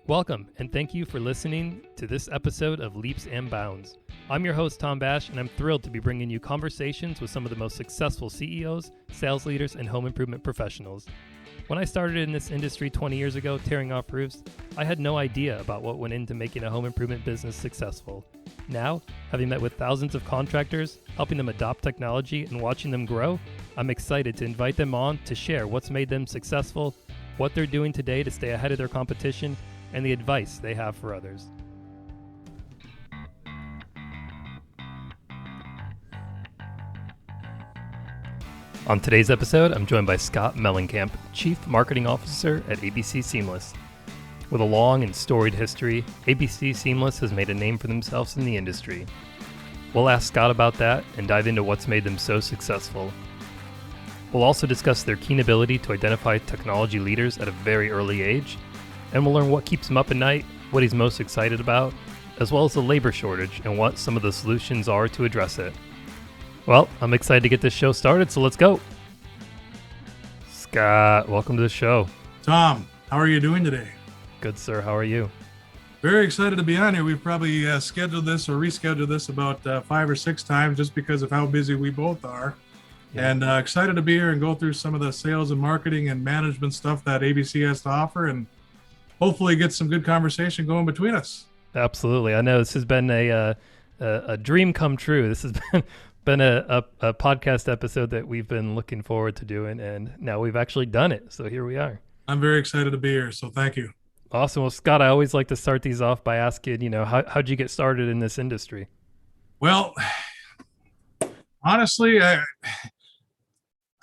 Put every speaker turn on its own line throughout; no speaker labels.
Welcome, and thank you for listening to this episode of Leaps and Bounds. I'm your host, Tom Bash, and I'm thrilled to be bringing you conversations with some of the most successful CEOs, sales leaders, and home improvement professionals. When I started in this industry 20 years ago, tearing off roofs, I had no idea about what went into making a home improvement business successful. Now, having met with thousands of contractors, helping them adopt technology, and watching them grow, I'm excited to invite them on to share what's made them successful, what they're doing today to stay ahead of their competition, and the advice they have for others. On today's episode, I'm joined by Scott Moellenkamp, Chief Marketing Officer at ABC Seamless. With a long and storied history, ABC Seamless has made a name for themselves in the industry. We'll ask Scott about that and dive into what's made them so successful. We'll also discuss their keen ability to identify technology leaders at a very early age, and we'll learn what keeps him up at night, what he's most excited about, as well as the labor shortage and what some of the solutions are to address it. Well, I'm excited to get this show started, so let's go. Scott, welcome to the show.
Tom, how are you doing today?
Good, sir. How are you?
Very excited to be on here. We've probably scheduled this or rescheduled this about 5 or 6 times just because of how busy we both are. Yeah. And excited to be here and go through some of the sales and marketing and management stuff that ABC has to offer, and hopefully get some good conversation going between us.
Absolutely. I know this has been a dream come true. This has been a podcast episode that we've been looking forward to doing, and now we've actually done it. So here we are.
I'm very excited to be here. So thank you.
Awesome. Well, Scott, I always like to start these off by asking, how'd you get started in this industry?
Well, honestly, I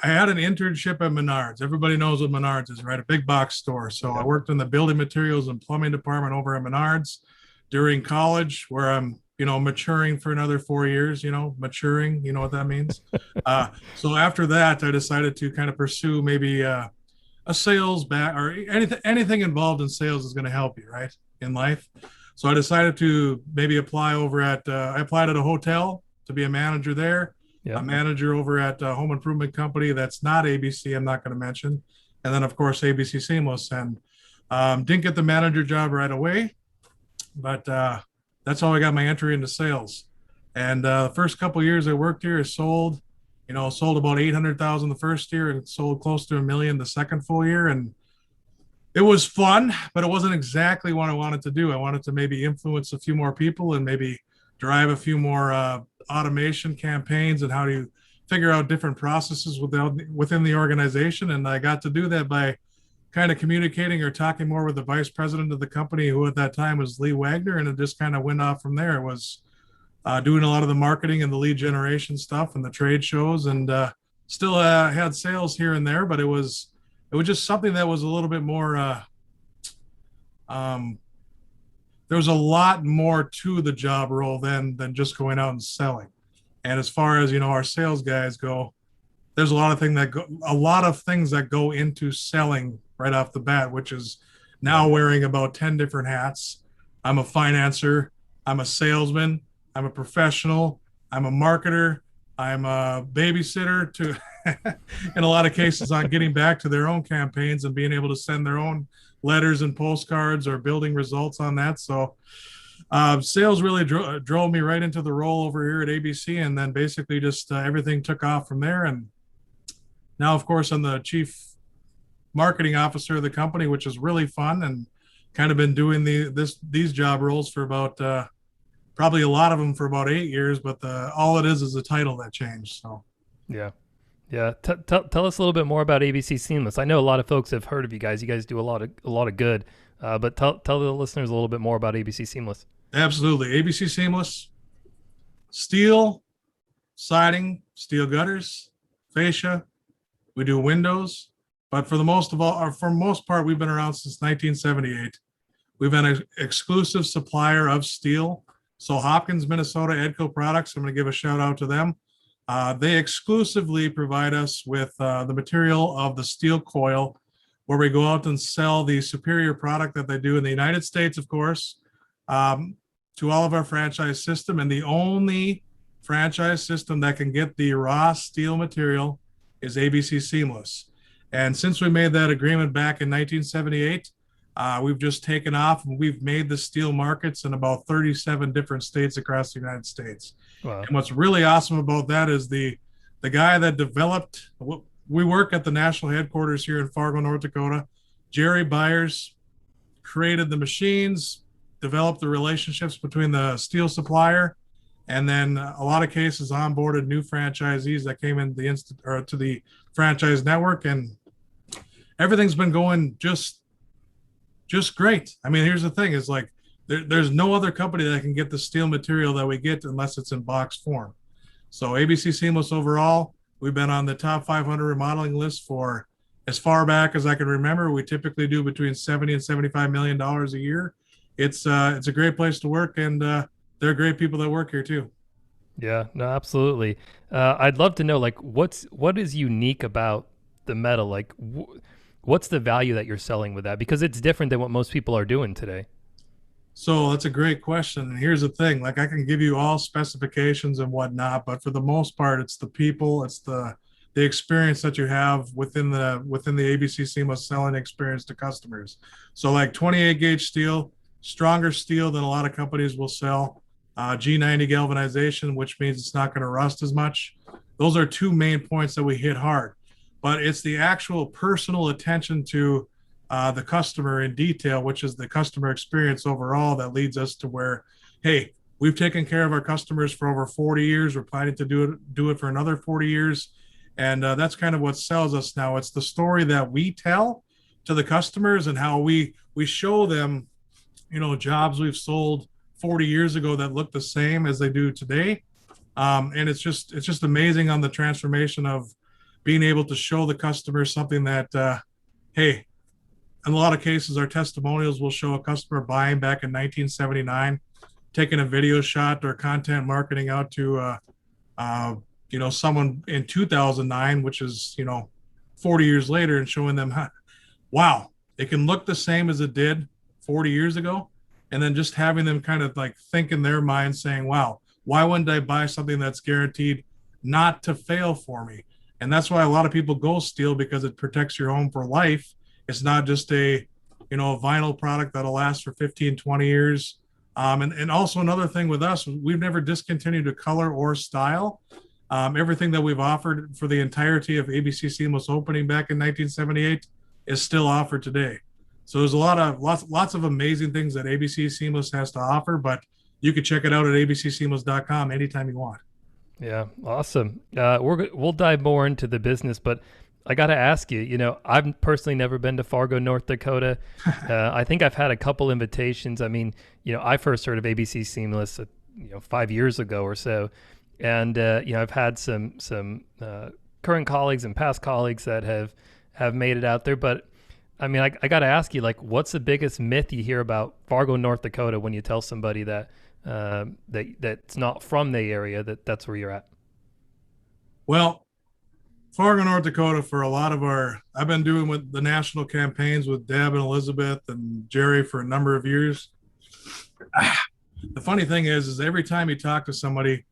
had an internship at Menards. Everybody knows what Menards is, right? A big box store. So I worked in the building materials and plumbing department over at Menards during college, where I'm, maturing for another 4 years, maturing, you know what that means? So after that, I decided to kind of pursue maybe a sales back, or anything involved in sales is going to help you, right, in life. So I decided to maybe apply over at, I applied at a hotel to be a manager there. Yep. A manager over at a home improvement company that's not ABC, I'm not going to mention. And then, of course, ABC Seamless. And didn't get the manager job right away, but that's how I got my entry into sales. And the first couple of years I worked here, I sold about 800,000 the first year and sold close to $1 million the second full year. And it was fun, but it wasn't exactly what I wanted to do. I wanted to maybe influence a few more people and maybe drive a few more automation campaigns and how to figure out different processes within the organization. And I got to do that by kind of communicating or talking more with the vice president of the company, who at that time was Lee Wagner. And it just kind of went off from there. It was doing a lot of the marketing and the lead generation stuff and the trade shows, and still had sales here and there, but it was just something that was a little bit more, there was a lot more to the job role than just going out and selling. And as far as, our sales guys go, there's a lot of things that go into selling right off the bat, which is now wearing about 10 different hats. I'm a financer, I'm a salesman, I'm a professional, I'm a marketer, I'm a babysitter to, in a lot of cases, on getting back to their own campaigns and being able to send their own letters and postcards or building results on that. So sales really drove me right into the role over here at ABC, and then basically just everything took off from there. And now, of course, I'm the chief marketing officer of the company, which is really fun, and kind of been doing these job roles for about probably a lot of them for about 8 years, but all it is a title that changed. So
yeah. Tell us a little bit more about ABC Seamless. I know a lot of folks have heard of you guys. You guys do a lot of good, but tell the listeners a little bit more about ABC Seamless.
Absolutely. ABC Seamless, steel siding, steel gutters, fascia. We do windows, but for the most part, we've been around since 1978. We've been an exclusive supplier of steel. So Hopkins, Minnesota, Edco Products, I'm going to give a shout out to them. They exclusively provide us with the material of the steel coil, where we go out and sell the superior product that they do in the United States, of course, to all of our franchise system. And the only franchise system that can get the raw steel material is ABC Seamless. And since we made that agreement back in 1978, We've just taken off, and we've made the steel markets in about 37 different states across the United States.
Wow.
And what's really awesome about that is the guy that developed. We work at the national headquarters here in Fargo, North Dakota. Jerry Byers created the machines, developed the relationships between the steel supplier, and then a lot of cases onboarded new franchisees that came in to the franchise network, and everything's been going just great. I mean, here's the thing: is like there's no other company that can get the steel material that we get unless it's in box form. So ABC Seamless overall, we've been on the top 500 remodeling list for as far back as I can remember. We typically do between 70 and $75 million a year. It's a great place to work, and they're great people that work here too.
Yeah, no, absolutely. I'd love to know, like, what is unique about the metal? Like, what's the value that you're selling with that? Because it's different than what most people are doing today.
So that's a great question. And here's the thing, like I can give you all specifications and whatnot, but for the most part, it's the people, it's the experience that you have within the ABC Seamless selling experience to customers. So like 28 gauge steel, stronger steel than a lot of companies will sell. G90 galvanization, which means it's not going to rust as much. Those are two main points that we hit hard. But it's the actual personal attention to the customer in detail, which is the customer experience overall, that leads us to where, hey, we've taken care of our customers for over 40 years. We're planning to do it for another 40 years. And that's kind of what sells us now. It's the story that we tell to the customers and how we show them, jobs we've sold 40 years ago that look the same as they do today. And it's just amazing on the transformation of being able to show the customer something that, hey, in a lot of cases, our testimonials will show a customer buying back in 1979, taking a video shot or content marketing out to, someone in 2009, which is, 40 years later, and showing them, wow, it can look the same as it did 40 years ago. And then just having them kind of like think in their mind saying, wow, why wouldn't I buy something that's guaranteed not to fail for me? And that's why a lot of people go steel, because it protects your home for life. It's not just a vinyl product that'll last for 15, 20 years. And also another thing with us, we've never discontinued a color or style. Everything that we've offered for the entirety of ABC Seamless opening back in 1978 is still offered today. So there's lots of amazing things that ABC Seamless has to offer, but you can check it out at abcseamless.com anytime you want.
Yeah, awesome. We'll dive more into the business, but I got to ask you, I've personally never been to Fargo, North Dakota. I think I've had a couple invitations. I mean, I first heard of ABC Seamless, 5 years ago or so. And, I've had some current colleagues and past colleagues that have made it out there. But I mean, I got to ask you, like, what's the biggest myth you hear about Fargo, North Dakota when you tell somebody that that's not from the area, that's where you're at?
Well, Fargo, North Dakota, for a lot of I've been doing with the national campaigns with Deb and Elizabeth and Jerry for a number of years. The funny thing is every time you talk to somebody,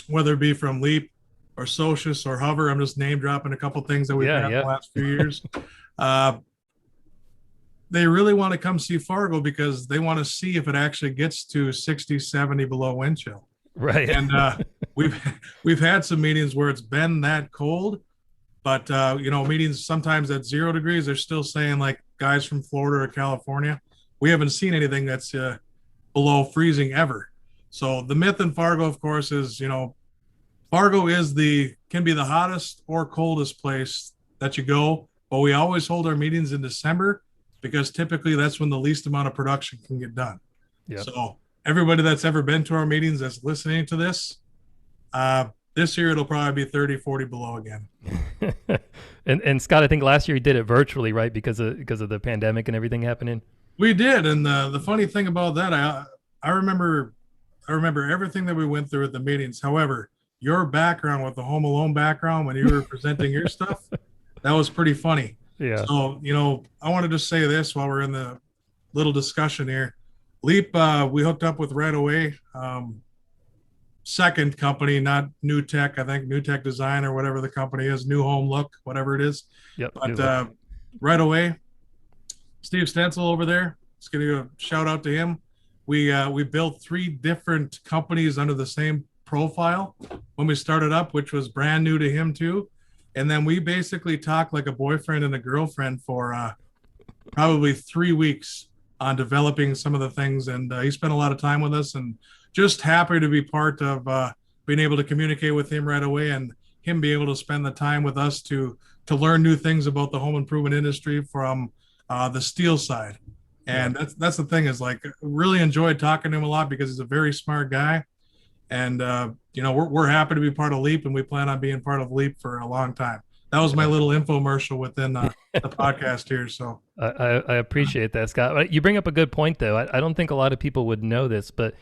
whether it be from Leap or Socius or Hover, I'm just name dropping a couple things that we've had the last few years. They really want to come see Fargo because they want to see if it actually gets to 60, 70 below wind chill.
Right.
And we've had some meetings where it's been that cold, but meetings sometimes at 0 degrees, they're still saying, like, guys from Florida or California, we haven't seen anything that's below freezing ever. So the myth in Fargo, of course, is, Fargo can be the hottest or coldest place that you go, but we always hold our meetings in December because typically that's when the least amount of production can get done. Yep. So everybody that's ever been to our meetings that's listening to this year, it'll probably be 30, 40 below again.
and Scott, I think last year you did it virtually, right? Because of the pandemic and everything happening.
We did. And the funny thing about that, I remember everything that we went through at the meetings. However, your background with the Home Alone background when you were presenting your stuff, that was pretty funny.
Yeah.
So, I want to just say this while we're in the little discussion here. Leap, we hooked up with right away. Second company, not New Tech. I think New Tech Design or whatever the company is, New Home Look, whatever it is.
Yep.
But right away, Steve Stencil over there. Just gonna give a shout out to him. We built three different companies under the same profile when we started up, which was brand new to him too. And then we basically talked like a boyfriend and a girlfriend for probably 3 weeks on developing some of the things. And he spent a lot of time with us, and just happy to be part of being able to communicate with him right away, and him be able to spend the time with us to learn new things about the home improvement industry from the steel side. And that's the thing, is like, really enjoyed talking to him a lot because he's a very smart guy. And we're happy to be part of Leap, and we plan on being part of Leap for a long time. That was my little infomercial within the podcast here. So
I appreciate that, Scott. You bring up a good point, though. I don't think a lot of people would know this, but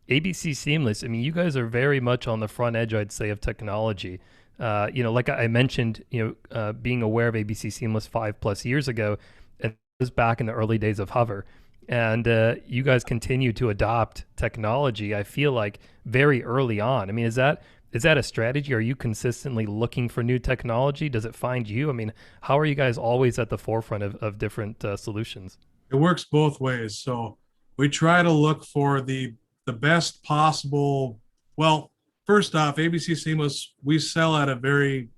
ABC Seamless, I mean, you guys are very much on the front edge, I'd say, of technology. Like I mentioned, being aware of ABC Seamless 5+ years ago, and it was back in the early days of Hover. And you guys continue to adopt technology, I feel like, very early on. I mean, is that a strategy? Are you consistently looking for new technology? Does it find you? I mean, how are you guys always at the forefront of different solutions?
it works both ways. So we try to look for the best possible. Well, first off, ABC Seamless, we sell at a very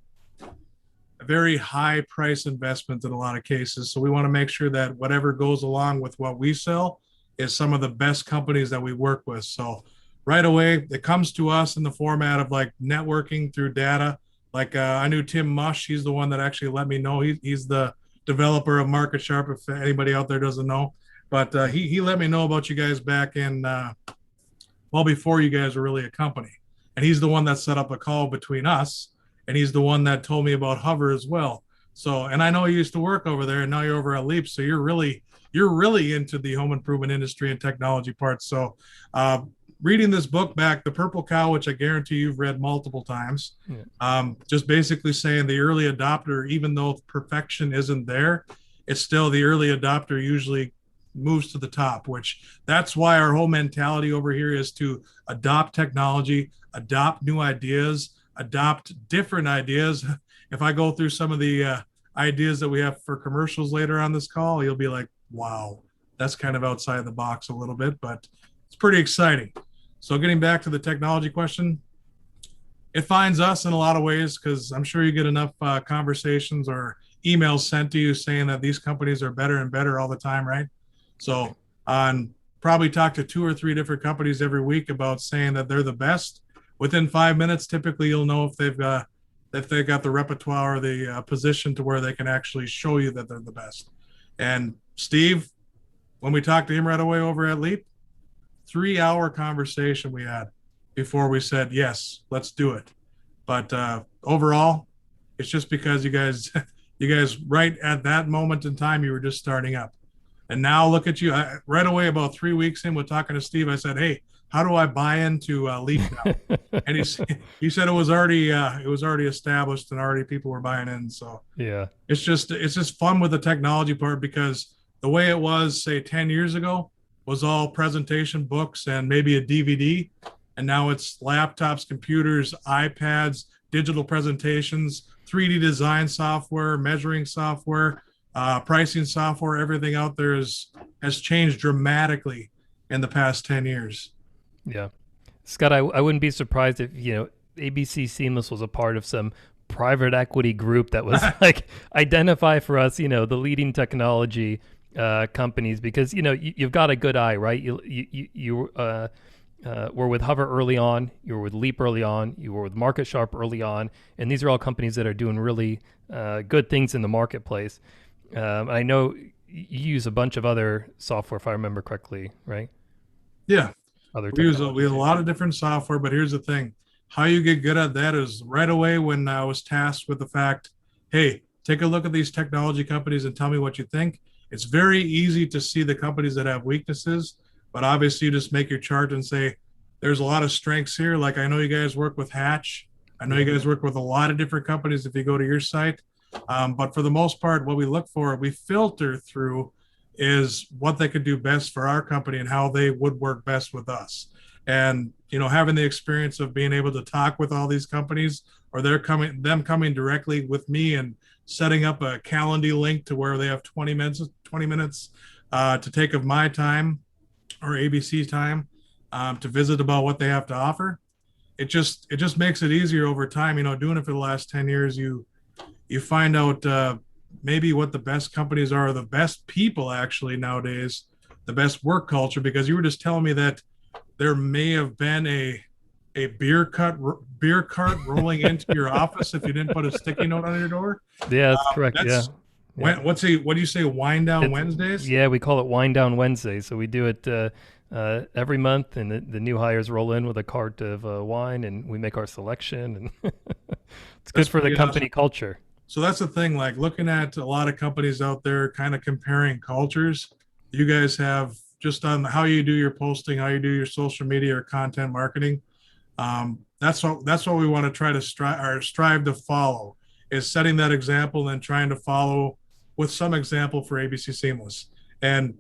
high price investment in a lot of cases. So we want to make sure that whatever goes along with what we sell is some of the best companies that we work with. So right away, it comes to us in the format of like networking through data. Like I knew Tim Mush. He's the one that actually let me know. He's the developer of Market Sharp, if anybody out there doesn't know. But he let me know about you guys back in, well, before you guys were really a company. And he's the one that set up a call between us. And he's the one that told me about Hover as well. So, and I know you used to work over there, and now you're over at Leap. So you're really into the home improvement industry and technology parts. So reading this book back, The Purple Cow, which I guarantee you've read multiple times, just basically saying the early adopter, even though perfection isn't there, it's still the early adopter usually moves to the top, which that's why our whole mentality over here is to adopt technology, adopt new ideas, adopt different ideas. If I go through some of the ideas that we have for commercials later on this call, you'll be like, wow, that's kind of outside the box a little bit, but it's pretty exciting. So getting back to the technology question, it finds us in a lot of ways, because I'm sure you get enough conversations or emails sent to you saying that these companies are better and better all the time, right? So on probably talk to 2 or 3 different companies every week about saying that they're the best. Within 5 minutes, typically you'll know if they've got the repertoire or the position to where they can actually show you that they're the best. And Steve, when we talked to him right away over at Leap, 3-hour conversation we had before we said, yes, let's do it. But overall, it's just because you guys right at that moment in time, you were just starting up. And now look at you. Right away, about 3 weeks in with talking to Steve, I said, hey, how do I buy into Leap now? And he said it was already established and already people were buying in. So
yeah,
it's just fun with the technology part, because the way it was, say, 10 years ago was all presentation books and maybe a DVD. And now it's laptops, computers, iPads, digital presentations, 3D design software, measuring software, pricing software. Everything out there has changed dramatically in the past 10 years.
Yeah. Scott, I wouldn't be surprised if, ABC Seamless was a part of some private equity group that was like, identify for us, the leading technology companies, because, you've got a good eye, right? You were with Hover early on, you were with Leap early on, you were with Market Sharp early on, and these are all companies that are doing really good things in the marketplace. I know you use a bunch of other software, if I remember correctly, right?
Yeah. We have a lot of different software, but here's the thing. How you get good at that is right away when I was tasked with the fact, hey, take a look at these technology companies and tell me what you think. It's very easy to see the companies that have weaknesses, but obviously you just make your chart and say, there's a lot of strengths here. Like I know you guys work with Hatch. I know you guys work with a lot of different companies if you go to your site. But for the most part, what we look for, we filter through is what they could do best for our company and how they would work best with us. And, having the experience of being able to talk with all these companies, or them coming directly with me and setting up a Calendly link to where they have 20 20 minutes to take of my time or ABC's time to visit about what they have to offer. It just makes it easier over time. Doing it for the last 10 years, you find out maybe what the best companies are, the best people actually nowadays, the best work culture. Because you were just telling me that there may have been a beer cart rolling into your office if you didn't put a sticky note on your door.
Yeah, that's correct.
That's
Yeah.
what do you say? Wind down Wednesdays?
Yeah, we call it Wind Down Wednesday. So we do it every month, and the new hires roll in with a cart of wine, and we make our selection, and it's good for the company culture.
So that's the thing. Like looking at a lot of companies out there, kind of comparing cultures. You guys have just on how you do your posting, how you do your social media or content marketing. That's what we want to try to strive to follow, is setting that example and trying to follow with some example for ABC Seamless. And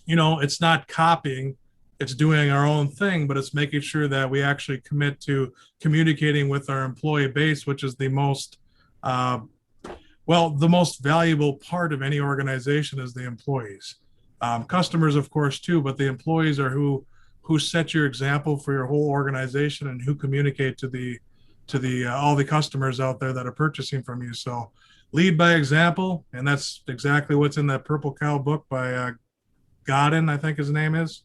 it's not copying, it's doing our own thing, but it's making sure that we actually commit to communicating with our employee base, which is the most the most valuable part of any organization is the employees. Customers, of course, too, but the employees are who set your example for your whole organization and who communicate to the all the customers out there that are purchasing from you. So lead by example, and that's exactly what's in that Purple Cow book by Godin, I think his name is.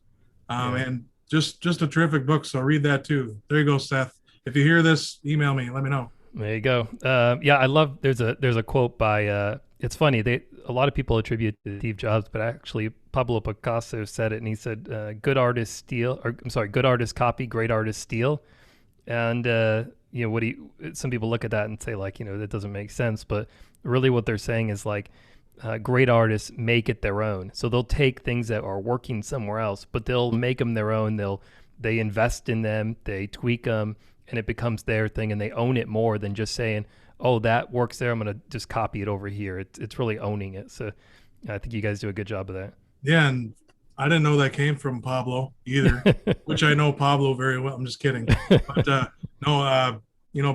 And just a terrific book. So read that too. There you go, Seth. If you hear this, email me. Let me know.
There you go. I love. There's a quote by. It's funny. A lot of people attribute to Steve Jobs, but actually Pablo Picasso said it, and he said, "Good artists steal, or I'm sorry, good artists copy, great artists steal." And some people look at that and say like, that doesn't make sense, but really what they're saying is like, great artists make it their own. So they'll take things that are working somewhere else, but they'll make them their own. They invest in them, they tweak them, and it becomes their thing, and they own it more than just saying, oh, that works there, I'm going to just copy it over here. It's really owning it. So I think you guys do a good job of that.
Yeah, and I didn't know that came from Pablo either, which I know Pablo very well. I'm just kidding. But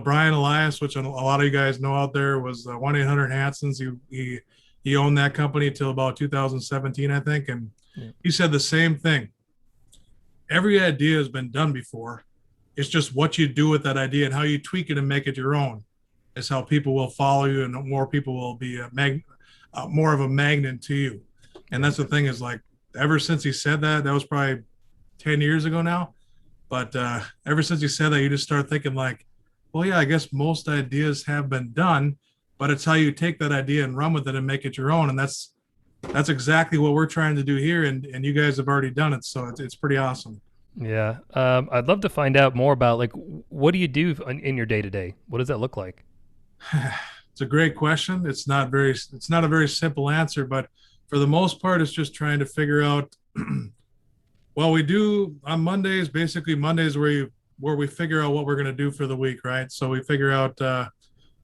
Brian Elias, which a lot of you guys know out there, was 1-800-Hanson's. He owned that company till about 2017, I think. And he said the same thing. Every idea has been done before. It's just what you do with that idea and how you tweak it and make it your own is how people will follow you, and more people will be more of a magnet to you. And that's the thing, is like, ever since he said that was probably 10 years ago now. But ever since he said that, you just start thinking like, well, yeah, I guess most ideas have been done, but it's how you take that idea and run with it and make it your own. And that's exactly what we're trying to do here. And you guys have already done it. So it's pretty awesome.
Yeah. I'd love to find out more about like, what do you do in your day to day? What does that look like?
It's a great question. It's not a very simple answer, but for the most part, it's just trying to figure out, well, we do on Mondays, basically Mondays where we figure out what we're going to do for the week, right? So we figure out,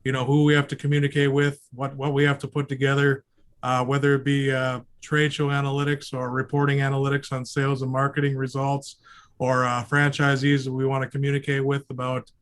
who we have to communicate with, what we have to put together, whether it be trade show analytics or reporting analytics on sales and marketing results, or franchisees that we want to communicate with about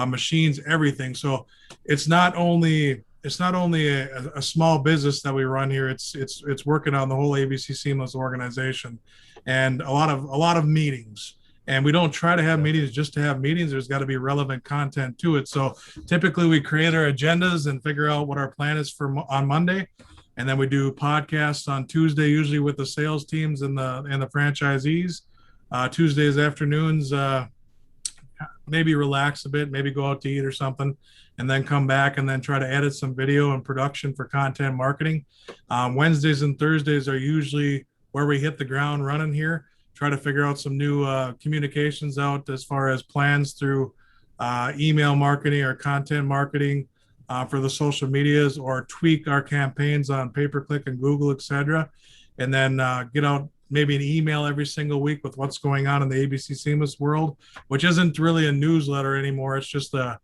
machines, everything. So it's not only a small business that we run here. It's working on the whole ABC Seamless organization, and a lot of meetings. And we don't try to have meetings just to have meetings. There's got to be relevant content to it. So typically we create our agendas and figure out what our plan is on Monday. And then we do podcasts on Tuesday, usually with the sales teams and the franchisees. Tuesdays afternoons, maybe relax a bit, maybe go out to eat or something, and then come back and then try to edit some video and production for content marketing. Wednesdays and Thursdays are usually where we hit the ground running here, try to figure out some new communications out as far as plans through email marketing or content marketing for the social medias, or tweak our campaigns on pay-per-click and Google, etc. And then get out maybe an email every single week with what's going on in the ABC Seamless world, which isn't really a newsletter anymore. It's just a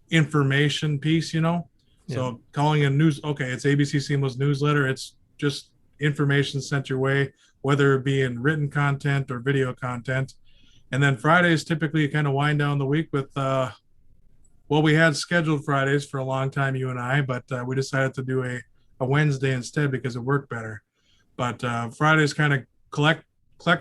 information piece, Yeah. So calling it news, okay, it's ABC Seamless newsletter. It's just information sent your way, whether it be in written content or video content. And then Fridays typically kind of wind down the week with, we had scheduled Fridays for a long time, you and I, but we decided to do a Wednesday instead because it worked better. But Fridays kind of collect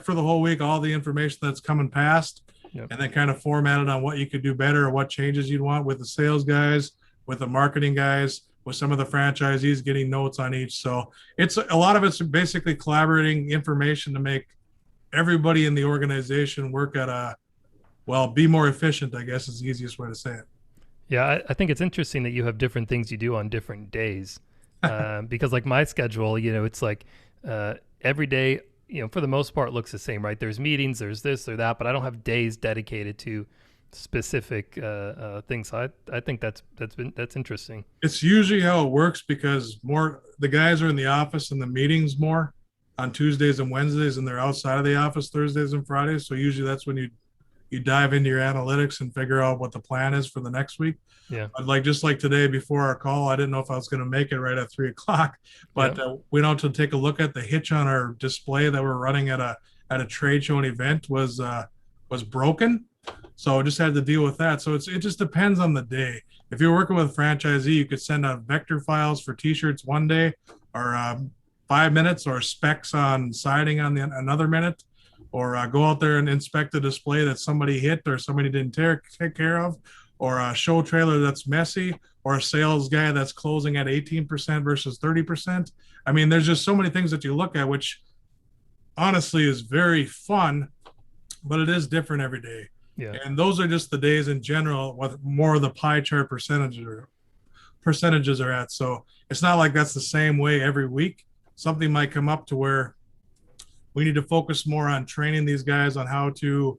for the whole week all the information that's coming past,
Yep.
and then kind of format it on what you could do better or what changes you'd want with the sales guys, with the marketing guys, with some of the franchisees getting notes on each. So it's a lot of it's basically collaborating information to make everybody in the organization work at a be more efficient, I guess is the easiest way to say it.
Yeah, I think it's interesting that you have different things you do on different days, because like my schedule, it's like every day, for the most part, looks the same, right? There's meetings, there's this or that, but I don't have days dedicated to specific things. So I think that's interesting.
It's usually how it works because more the guys are in the office and the meetings more on Tuesdays and Wednesdays, and they're outside of the office Thursdays and Fridays. So usually that's when you dive into your analytics and figure out what the plan is for the next week.
Yeah.
But just like today before our call, I didn't know if I was going to make it right at 3:00, but went out to take a look at the hitch on our display that we're running at a trade show and event was broken. So I just had to deal with that. So it just depends on the day. If you're working with a franchisee, you could send out vector files for t-shirts one day, or 5 minutes, or specs on siding on another minute, or go out there and inspect the display that somebody hit or somebody didn't take care of, or a show trailer that's messy, or a sales guy that's closing at 18% versus 30%. I mean, there's just so many things that you look at, which honestly is very fun, but it is different every day.
Yeah.
And those are just the days in general, what more of the pie chart percentages are at. So it's not like that's the same way every week. Something might come up to where we need to focus more on training these guys on how to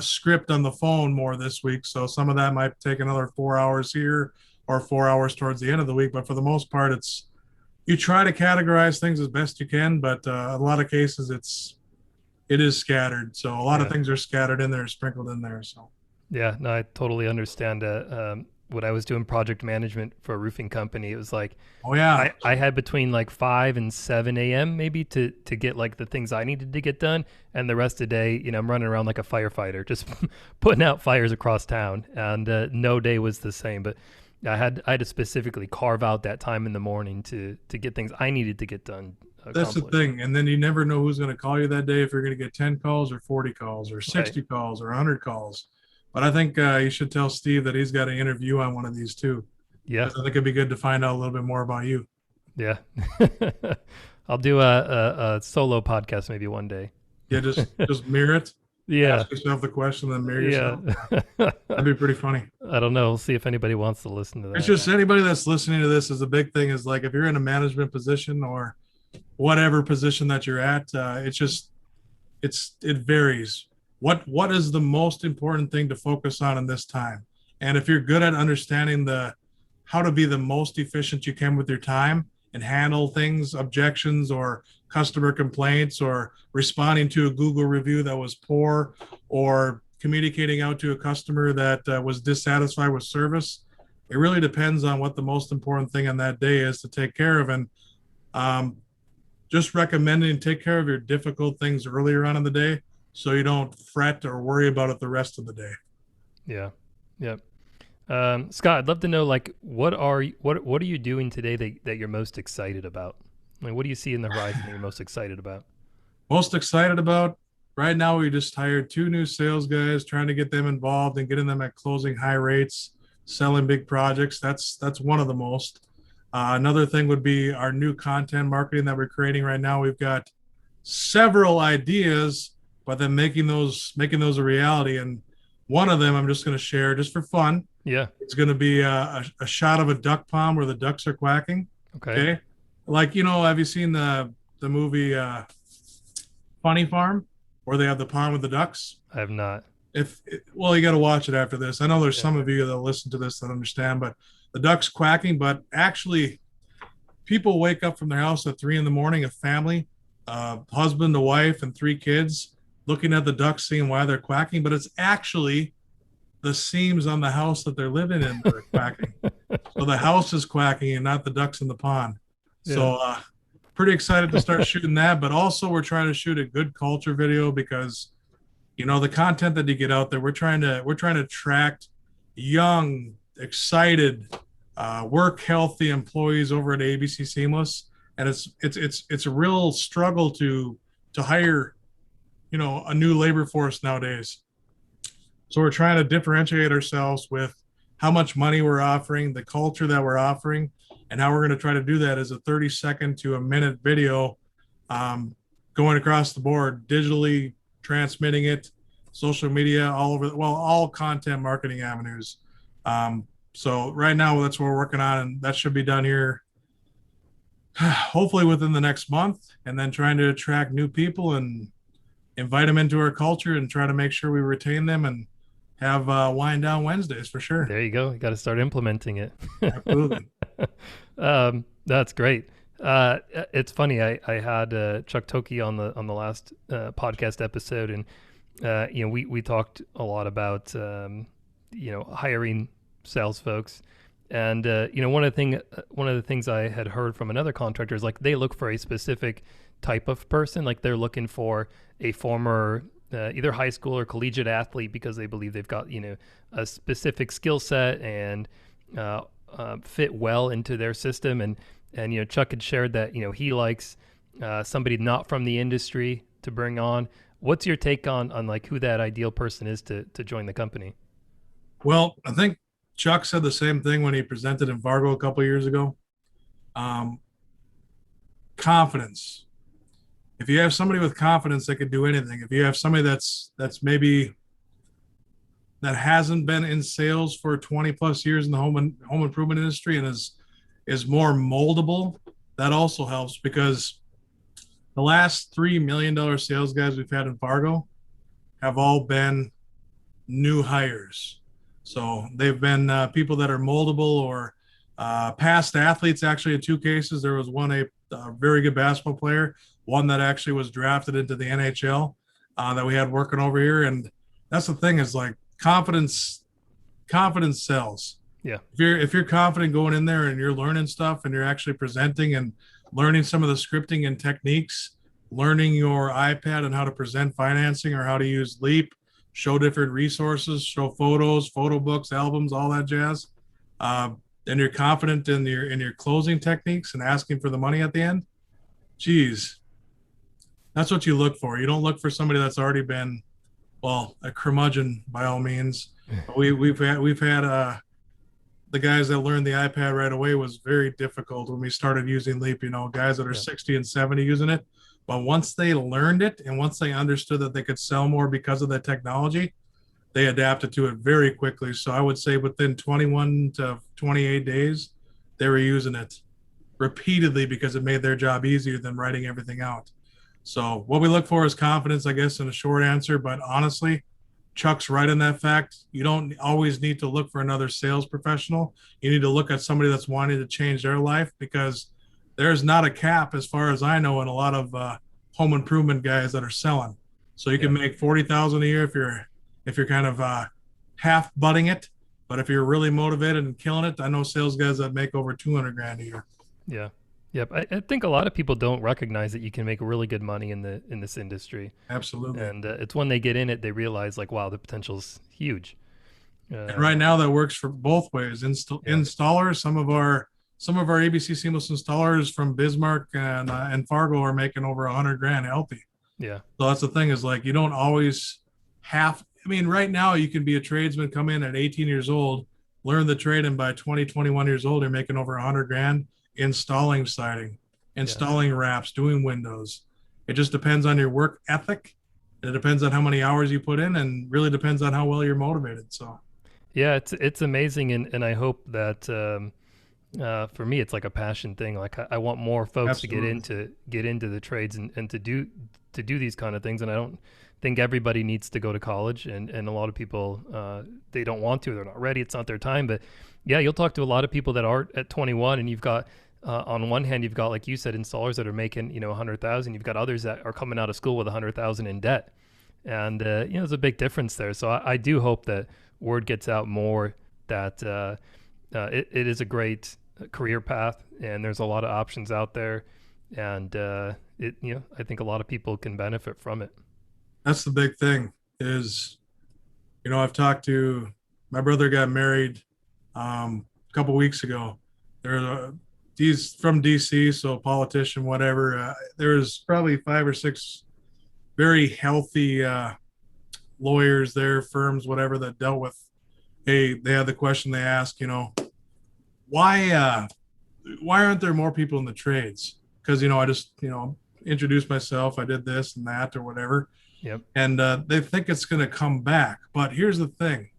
script on the phone more this week. So some of that might take another 4 hours here or 4 hours towards the end of the week. But for the most part, you try to categorize things as best you can, but a lot of cases it is scattered. So a lot of things are scattered in there, sprinkled in there. So
yeah, no, I totally understand. When I was doing project management for a roofing company, it was like, I had between like 5 and 7 a.m. maybe to get like the things I needed to get done, and the rest of the day, I'm running around like a firefighter, just putting out fires across town, and no day was the same. But I had to specifically carve out that time in the morning to get things I needed to get done.
That's the thing. And then you never know who's going to call you that day, if you're going to get 10 calls or 40 calls or 60 calls or 100 calls. But I think you should tell Steve that he's got an interview on one of these too.
Yeah.
I think it'd be good to find out a little bit more about you.
Yeah. I'll do a solo podcast maybe one day.
Yeah, just mirror it.
Yeah.
Ask yourself the question, then mirror yourself. That'd be pretty funny.
I don't know. We'll see if anybody wants to listen to that.
It's just anybody that's listening to this is a big thing, is like if you're in a management position or whatever position that you're at, it varies. What is the most important thing to focus on in this time? And if you're good at understanding how to be the most efficient you can with your time and handle things, objections or customer complaints, or responding to a Google review that was poor, or communicating out to a customer that was dissatisfied with service, it really depends on what the most important thing on that day is to take care of. And just recommending take care of your difficult things earlier on in the day, so you don't fret or worry about it the rest of the day.
Yeah. Yeah. Scott, I'd love to know, like, what are you doing today that you're most excited about? Like, what do you see in the horizon that you're most excited about?
Most excited about right now, we just hired 2 new sales guys, trying to get them involved and getting them at closing high rates, selling big projects. That's one of the most. Another thing would be our new content marketing that we're creating right now. We've got several ideas, but then making those a reality. And one of them I'm just going to share just for fun.
Yeah.
It's going to be a shot of a duck pond where the ducks are quacking. Okay. Like, have you seen the movie Funny Farm, where they have the pond with the ducks?
I have not.
You got to watch it after this. I know there's some of you that listen to this that understand, but the ducks quacking, but actually people wake up from their house at 3 a.m, a family, husband, a wife, and 3 kids, looking at the ducks, seeing why they're quacking, but it's actually the seams on the house that they're living in that are quacking. So the house is quacking and not the ducks in the pond. Yeah. So pretty excited to start shooting that, but also we're trying to shoot a good culture video, because the content that you get out there, we're trying to attract young, excited, work healthy employees over at ABC Seamless. and it's a real struggle to hire, a new labor force nowadays. So we're trying to differentiate ourselves with how much money we're offering, the culture that we're offering, and how we're going to try to do that as a 30-second to a minute video, um, going across the board, digitally transmitting it, social media, all over, well, all content marketing avenues. So right now, that's what we're working on, and that should be done here hopefully within the next month, and then trying to attract new people and invite them into our culture and try to make sure we retain them and have wind down Wednesdays for sure.
There you go. You got to start implementing it.
Absolutely.
That's great. It's funny. I had Chuck Toki on the last podcast episode, and we talked a lot about hiring sales folks, and one of the things I had heard from another contractor is like they look for a specific type of person, like they're looking for a former either high school or collegiate athlete because they believe they've got a specific skill set and fit well into their system, and Chuck had shared that he likes somebody not from the industry to bring on. What's your take on like who that ideal person is to join the company?
Well, I think Chuck said the same thing when he presented in Fargo a couple of years ago. Um, Confidence. If you have somebody with confidence that could do anything, if you have somebody that's maybe that hasn't been in sales for 20 plus years in the home improvement industry and is more moldable, that also helps, because the last $3 million sales guys we've had in Fargo have all been new hires. So they've been people that are moldable or past athletes. Actually, in two cases, there was one a very good basketball player, one that actually was drafted into the NHL that we had working over here. And that's the thing, is like confidence sells.
Yeah.
If you're confident going in there and you're learning stuff and you're actually presenting and learning some of the scripting and techniques, learning your iPad and how to present financing or how to use Leap, show different resources, show photos, photo books, albums, all that jazz. And you're confident in your closing techniques and asking for the money at the end. Geez, that's what you look for. You don't look for somebody that's already been, well, a curmudgeon by all means. We've had the guys that learned the iPad right away was very difficult when we started using Leap. Guys that are 60 and 70 using it. But once they learned it and once they understood that they could sell more because of the technology, they adapted to it very quickly. So I would say within 21 to 28 days, they were using it repeatedly because it made their job easier than writing everything out. So what we look for is confidence, I guess, in a short answer. But honestly, Chuck's right in that fact. You don't always need to look for another sales professional. You need to look at somebody that's wanting to change their life, because there's not a cap, as far as I know, in a lot of home improvement guys that are selling. So you can make 40,000 a year if you're kind of half butting it, but if you're really motivated and killing it, I know sales guys that make over 200 grand a year.
Yeah. Yep. I think a lot of people don't recognize that you can make really good money in this industry.
Absolutely.
And it's when they get in it, they realize like, wow, the potential's huge.
And right now that works for both ways. Installers, some of our ABC seamless installers from Bismarck and Fargo are making over 100 grand healthy.
Yeah.
So that's the thing, is like, you don't always have, right now you can be a tradesman, come in at 18 years old, learn the trade, and by 20, 21 years old, you're making over 100 grand installing siding, installing wraps, doing windows. It just depends on your work ethic. It depends on how many hours you put in, and really depends on how well you're motivated. So
yeah, it's amazing. And I hope that for me, it's like a passion thing. Like I want more folks
Absolutely.
to get into the trades and to do these kind of things. And I don't think everybody needs to go to college, and a lot of people they don't want to, they're not ready, it's not their time. But yeah, you'll talk to a lot of people that are at 21, and you've got on one hand, you've got, like you said, installers that are making 100,000. You've got others that are coming out of school with 100,000 in debt, and there's a big difference there. So I do hope that word gets out more that it is a great career path, and there's a lot of options out there, and I think a lot of people can benefit from it.
that's the big thing. Is I've talked to, my brother got married a couple weeks ago. There's he's from DC, so politician, whatever. There's probably 5 or 6 very healthy lawyers there, firms, whatever, that dealt with. Hey, they had the question they asked, why why aren't there more people in the trades? Because I just introduced myself, I did this and that or whatever,
Yep.
and they think it's going to come back. But here's the thing: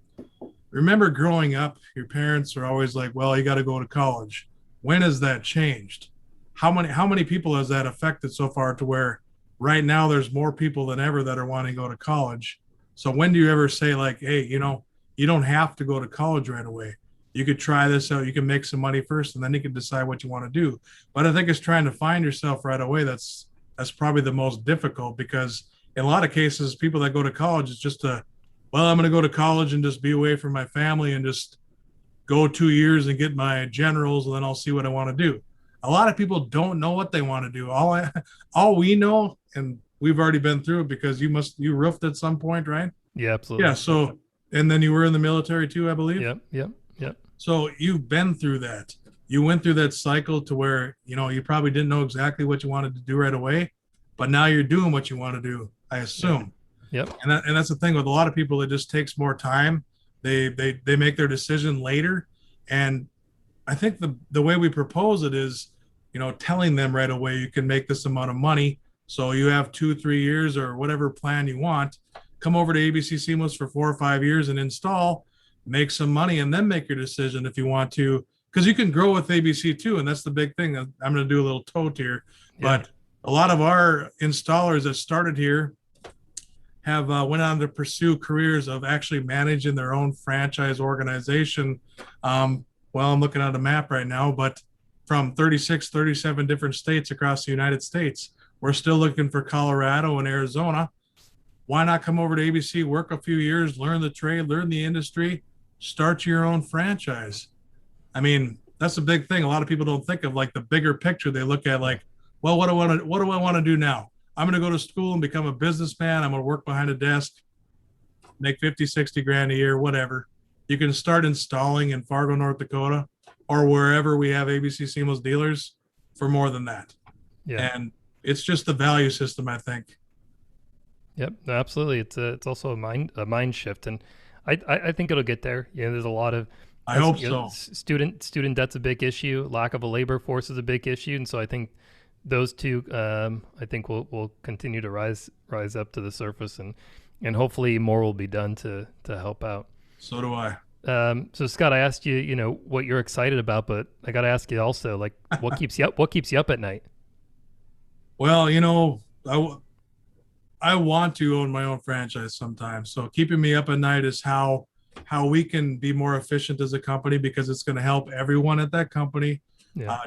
remember growing up, your parents are always like, well, you got to go to college. When has that changed? How many people has that affected so far to where right now there's more people than ever that are wanting to go to college? So when do you ever say like, hey, you don't have to go to college right away. You could try this out. You can make some money first, and then you can decide what you want to do. But I think it's trying to find yourself right away. That's probably the most difficult, because in a lot of cases, people that go to college, it's just well, I'm going to go to college and just be away from my family and just go 2 years and get my generals, and then I'll see what I want to do. A lot of people don't know what they want to do. All we know, and we've already been through it because you roofed at some point, right?
Yeah, absolutely.
Yeah. So, and then you were in the military too, I believe.
Yep. Yep. Yep.
So you've been through that. You went through that cycle to where, you probably didn't know exactly what you wanted to do right away, but now you're doing what you want to do, I assume.
Yep.
And that's the thing with a lot of people. It just takes more time. They make their decision later. And I think the way we propose it is, telling them right away, you can make this amount of money. So you have 2-3 years or whatever plan you want. Come over to ABC Seamless for 4 or 5 years and install, make some money, and then make your decision if you want to. Because you can grow with ABC too. And that's the big thing. I'm going to do a little tote here. Yeah. But a lot of our installers that started here have went on to pursue careers of actually managing their own franchise organization. Well, I'm looking at a map right now, but from 36, 37 different states across the United States. We're still looking for Colorado and Arizona. Why not come over to ABC, work a few years, learn the trade, learn the industry, start your own franchise? I mean, that's a big thing. A lot of people don't think of like the bigger picture. They look at like, well, what do I want to do now? I'm going to go to school and become a businessman. I'm going to work behind a desk, make 50, 60 grand a year, whatever. You can start installing in Fargo, North Dakota, or wherever we have ABC Seamless dealers for more than that. Yeah. And it's just the value system, I think.
Yep, absolutely. It's also a mind shift, and I think it'll get there. There's a lot of
I hope so.
Student debt's a big issue. Lack of a labor force is a big issue, and so I think those two I think will continue to rise up to the surface, and hopefully more will be done to help out.
So do I.
So Scott, I asked you, what you're excited about, but I got to ask you also, like, what keeps you up? What keeps you up at night?
Well, I want to own my own franchise sometimes. So keeping me up at night is how we can be more efficient as a company, because it's going to help everyone at that company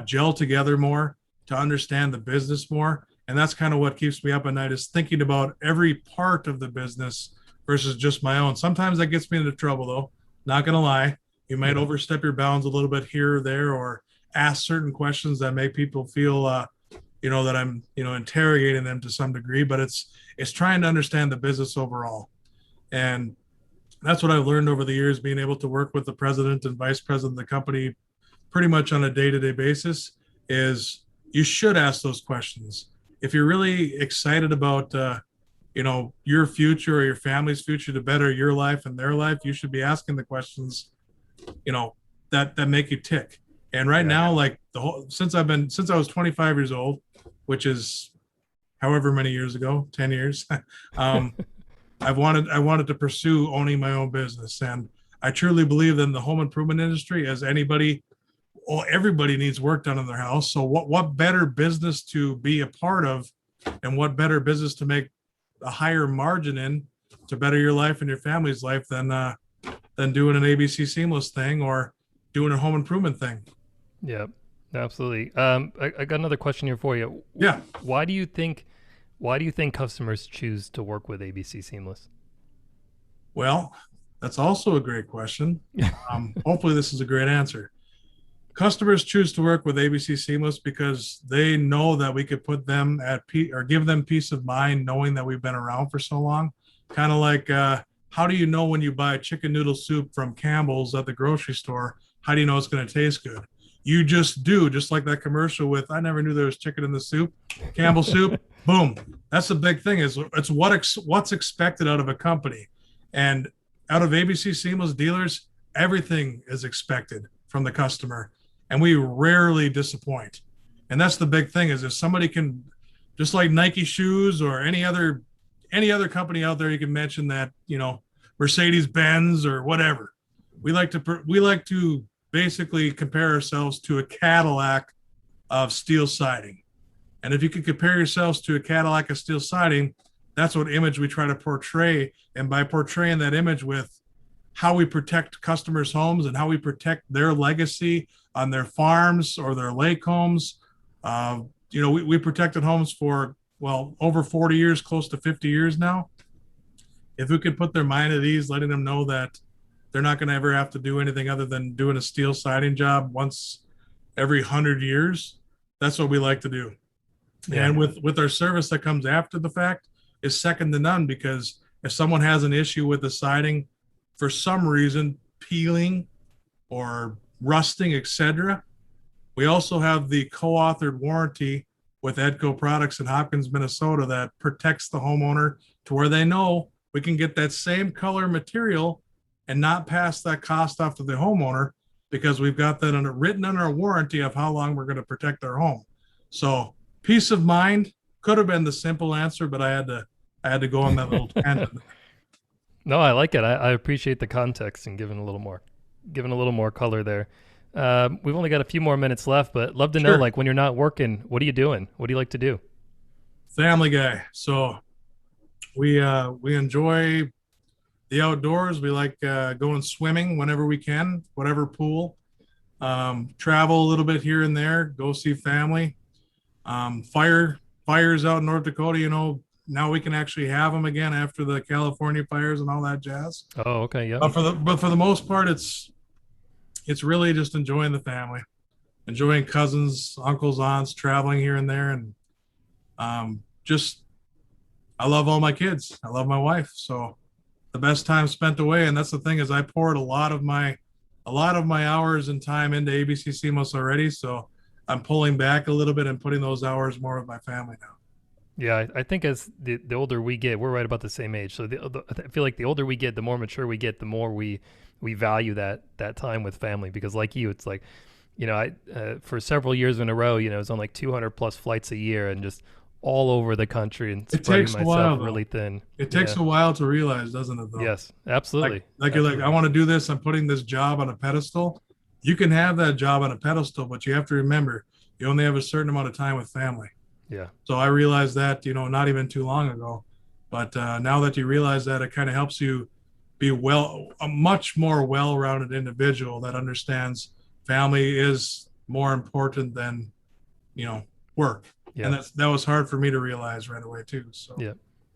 gel together more, to understand the business more. And that's kind of what keeps me up at night, is thinking about every part of the business versus just my own. Sometimes that gets me into trouble, though. Not going to lie. You might overstep your bounds a little bit here or there, or ask certain questions that make people feel, that I'm, interrogating them to some degree, but it's trying to understand the business overall. And that's what I've learned over the years, being able to work with the president and vice president of the company pretty much on a day-to-day basis, is you should ask those questions. If you're really excited about, your future or your family's future, to better your life and their life, you should be asking the questions, that make you tick. And right now, like since I was 25 years old, which is however many years ago, 10 years, I wanted to pursue owning my own business. And I truly believe that in the home improvement industry, as everybody needs work done in their house. So what better business to be a part of, and what better business to make a higher margin in, to better your life and your family's life, than doing an ABC Seamless thing or doing a home improvement thing.
Yeah, absolutely. I got another question here for you.
Yeah.
Why do you think customers choose to work with ABC Seamless?
Well, that's also a great question. Hopefully this is a great answer. Customers choose to work with ABC Seamless because they know that we could put them at or give them peace of mind, knowing that we've been around for so long. Kind of like, how do you know when you buy chicken noodle soup from Campbell's at the grocery store? How do you know it's going to taste good? You just do, just like that commercial with I never knew there was chicken in the soup, Campbell soup. Boom. That's the big thing is it's what's expected out of a company. And out of ABC Seamless dealers, everything is expected from the customer. And we rarely disappoint. And that's the big thing is if somebody can, just like Nike shoes or any other company out there, you can mention that, Mercedes Benz or whatever. We like to basically compare ourselves to a Cadillac of steel siding. And if you can compare yourselves to a Cadillac of steel siding, that's what image we try to portray. And by portraying that image with how we protect customers' homes and how we protect their legacy on their farms or their lake homes, we protected homes for, well, over 40 years, close to 50 years now. If we could put their mind at ease, letting them know that they're not going to ever have to do anything other than doing a steel siding job once every 100 years, that's what we like to do. Yeah. And with our service that comes after the fact is second to none, because if someone has an issue with the siding for some reason, peeling or rusting, etc., we also have the co-authored warranty with Edco Products in Hopkins, Minnesota, that protects the homeowner to where they know we can get that same color material and not pass that cost off to the homeowner, because we've got that written in our warranty of how long we're going to protect their home. So peace of mind could have been the simple answer, but I had to go on that little tangent.
No, I like it. I appreciate the context and giving a little more color there. We've only got a few more minutes left, but love to know, like, when you're not working, what are you doing? What do you like to do?
Family guy. So we enjoy the outdoors. We like going swimming whenever we can, whatever pool. Travel a little bit here and there, go see family. Fires out in North Dakota, now we can actually have them again after the California fires and all that jazz.
Oh, okay, yeah.
But for the most part, it's really just enjoying the family, enjoying cousins, uncles, aunts, traveling here and there, and I love all my kids. I love my wife, so the best time spent away. And that's the thing is I poured a lot of my hours and time into ABC Seamless already, so I'm pulling back a little bit and putting those hours more with my family now.
Yeah, I think as the older we get, we're right about the same age. So I feel like the older we get, the more mature we get, the more we value that time with family. Because like you, it's like, I for several years in a row, it was on like 200 plus flights a year and just all over the country and spreading myself really thin.
It takes a while to realize, doesn't it, though?
Yes, absolutely.
Like you're like, I want to do this. I'm putting this job on a pedestal. You can have that job on a pedestal, but you have to remember you only have a certain amount of time with family.
Yeah. So
I realized that, not even too long ago. But now that you realize that, it kind of helps you be a much more well-rounded individual that understands family is more important than, work. Yeah. And that was hard for me to realize right away too. So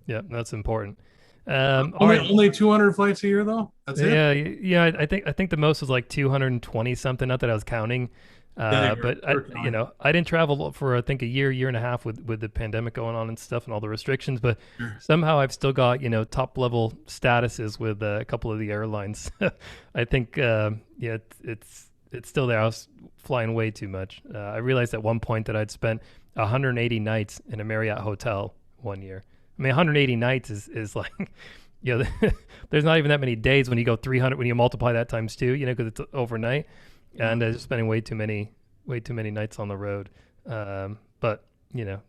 yeah, that's important.
Only 200 flights a year though. That's
it. Yeah. I think the most was like 220 something. Not that I was counting. But I didn't travel for I think a year and a half with the pandemic going on and stuff and all the restrictions, but somehow I've still got top level statuses with a couple of the airlines. I think it's still there. I was flying way too much. I realized at one point that I'd spent 180 nights in a Marriott hotel one year. I mean, 180 nights is like, there's not even that many days when you go 300 when you multiply that times two, because it's overnight. And just spending way too many nights on the road. But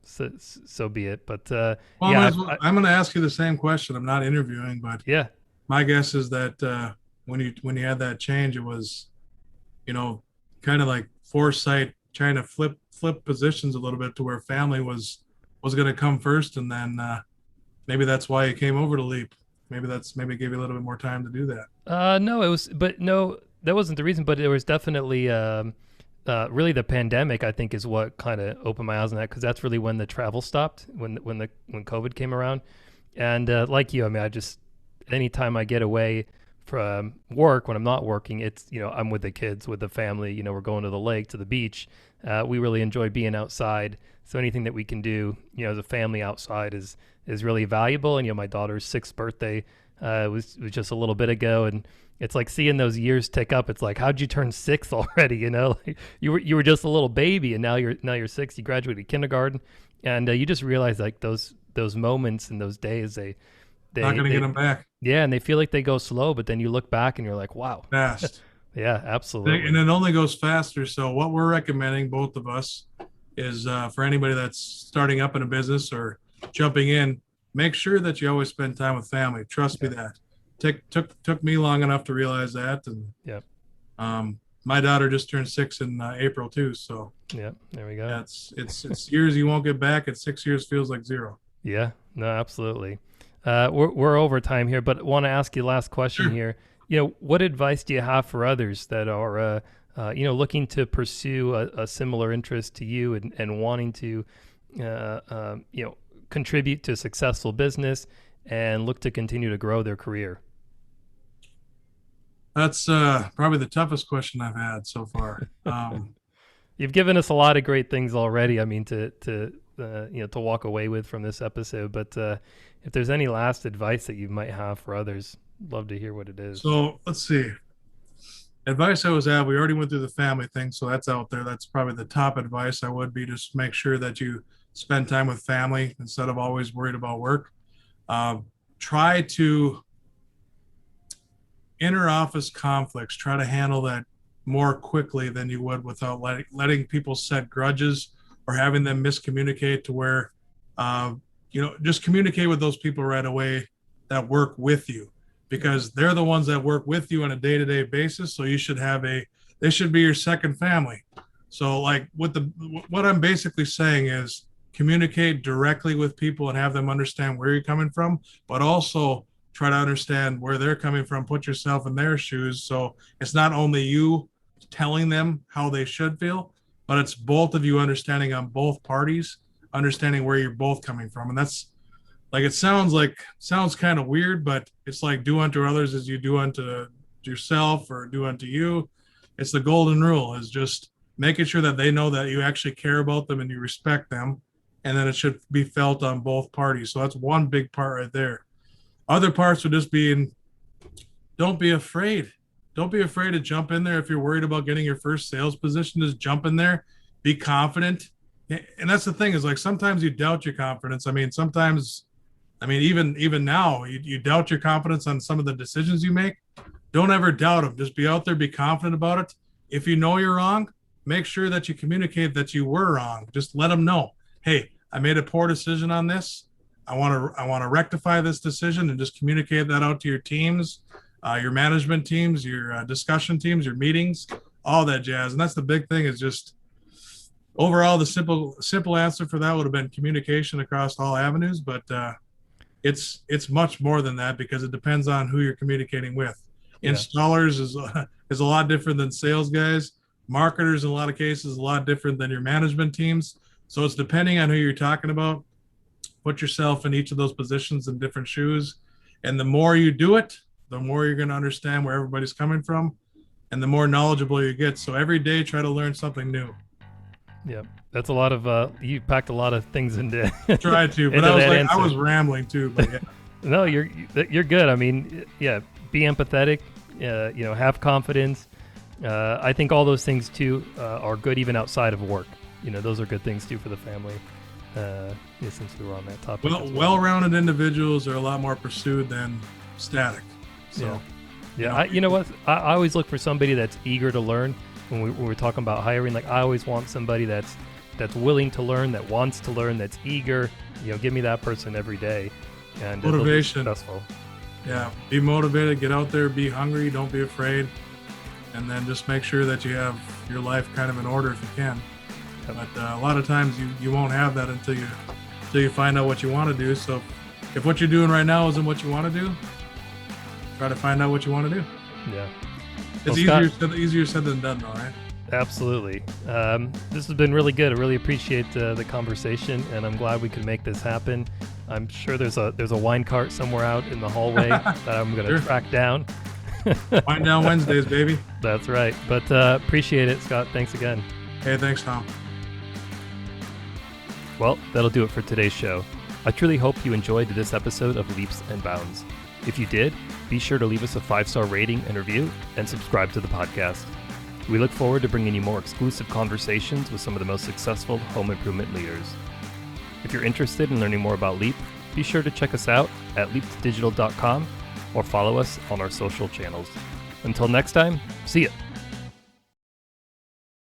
so be it. But
I'm going to ask you the same question. I'm not interviewing, but my guess is that when you had that change, it was, kind of like foresight, trying to flip positions a little bit to where family was going to come first, and then maybe that's why you came over to Leap. Maybe gave you a little bit more time to do that.
No, that wasn't the reason, but it was definitely really the pandemic, I think, is what kind of opened my eyes on that, because that's really when the travel stopped, when COVID came around. And like you, I mean, anytime I get away from work, when I'm not working, it's, I'm with the kids, with the family, we're going to the lake, to the beach. We really enjoy being outside. So anything that we can do, as a family outside is really valuable. And, my daughter's 6th birthday It was just a little bit ago, and it's like seeing those years tick up. It's like, how'd you turn 6 already? Like you were just a little baby, and now you're 6. You graduated kindergarten, and you just realize like those moments and those days, they
not going to get them back.
Yeah, and they feel like they go slow, but then you look back and you're like, wow,
fast.
Yeah, absolutely.
And it only goes faster. So what we're recommending, both of us, is for anybody that's starting up in a business or jumping in, make sure that you always spend time with family. Trust me that. Took me long enough to realize that. And my daughter just turned 6 in April too. So
yeah, there we go.
Yeah, it's years you won't get back. At 6 years feels like 0.
Yeah, no, absolutely. We're over time here, but want to ask you last question here. What advice do you have for others that are, looking to pursue a similar interest to you and wanting to, contribute to a successful business and look to continue to grow their career?
That's probably the toughest question I've had so far.
You've given us a lot of great things already. I mean, to walk away with from this episode. But if there's any last advice that you might have for others, love to hear what it is.
So let's see. Advice I was at, we already went through the family thing, so that's out there. That's probably the top advice I would be, just make sure that you spend time with family instead of always worried about work. Try to inter-office conflicts, try to handle that more quickly than you would without letting people set grudges or having them miscommunicate, to where, just communicate with those people right away that work with you, because they're the ones that work with you on a day-to-day basis. So you should they should be your second family. So like what I'm basically saying is communicate directly with people and have them understand where you're coming from, but also try to understand where they're coming from, put yourself in their shoes. So it's not only you telling them how they should feel, but it's both of you understanding on both parties, understanding where you're both coming from. And that's like, sounds kind of weird, but it's like do unto others as you do unto yourself, or do unto you. It's the golden rule, is just making sure that they know that you actually care about them and you respect them. And then it should be felt on both parties. So that's one big part right there. Other parts would just be don't be afraid. Don't be afraid to jump in there. If you're worried about getting your first sales position, just jump in there, be confident. And that's the thing, is like, sometimes you doubt your confidence. Even now you doubt your confidence on some of the decisions you make. Don't ever doubt them. Just be out there, be confident about it. If you know you're wrong, make sure that you communicate that you were wrong. Just let them know, hey, I made a poor decision on this. I want to rectify this decision, and just communicate that out to your teams, your management teams, your discussion teams, your meetings, all that jazz. And that's the big thing, is just overall the simple answer for that would have been communication across all avenues. But it's much more than that, because it depends on who you're communicating with. Yeah. Installers is a lot different than sales guys. Marketers in a lot of cases is a lot different than your management teams. So it's depending on who you're talking about. Put yourself in each of those positions in different shoes. And the more you do it, the more you're going to understand where everybody's coming from, and the more knowledgeable you get. So every day, try to learn something new.
Yeah, that's a lot of, you packed a lot of things into.
Try to, but I was rambling too, but yeah.
No, you're good. I mean, yeah, be empathetic, have confidence. I think all those things too are good even outside of work. Those are good things too for the family. Since we were on that topic.
Well-rounded individuals are a lot more pursued than static. So,
yeah. You know what? I always look for somebody that's eager to learn. When we're talking about hiring, like, I always want somebody that's willing to learn, that wants to learn, that's eager. Give me that person every day. And
motivation.
Successful.
Yeah, be motivated. Get out there. Be hungry. Don't be afraid. And then just make sure that you have your life kind of in order if you can. But a lot of times you won't have that until you find out what you want to do. So if what you're doing right now isn't what you want to do, try to find out what you want to do.
Yeah.
It's easier said than done, though, right?
Absolutely. This has been really good. I really appreciate the conversation, and I'm glad we could make this happen. I'm sure there's a wine cart somewhere out in the hallway that I'm going to track down.
Wine down Wednesdays, baby.
That's right. But appreciate it, Scott. Thanks again.
Hey, thanks, Tom.
Well, that'll do it for today's show. I truly hope you enjoyed this episode of Leaps and Bounds. If you did, be sure to leave us a 5-star rating and review and subscribe to the podcast. We look forward to bringing you more exclusive conversations with some of the most successful home improvement leaders. If you're interested in learning more about Leap, be sure to check us out at leapdigital.com or follow us on our social channels. Until next time, see ya.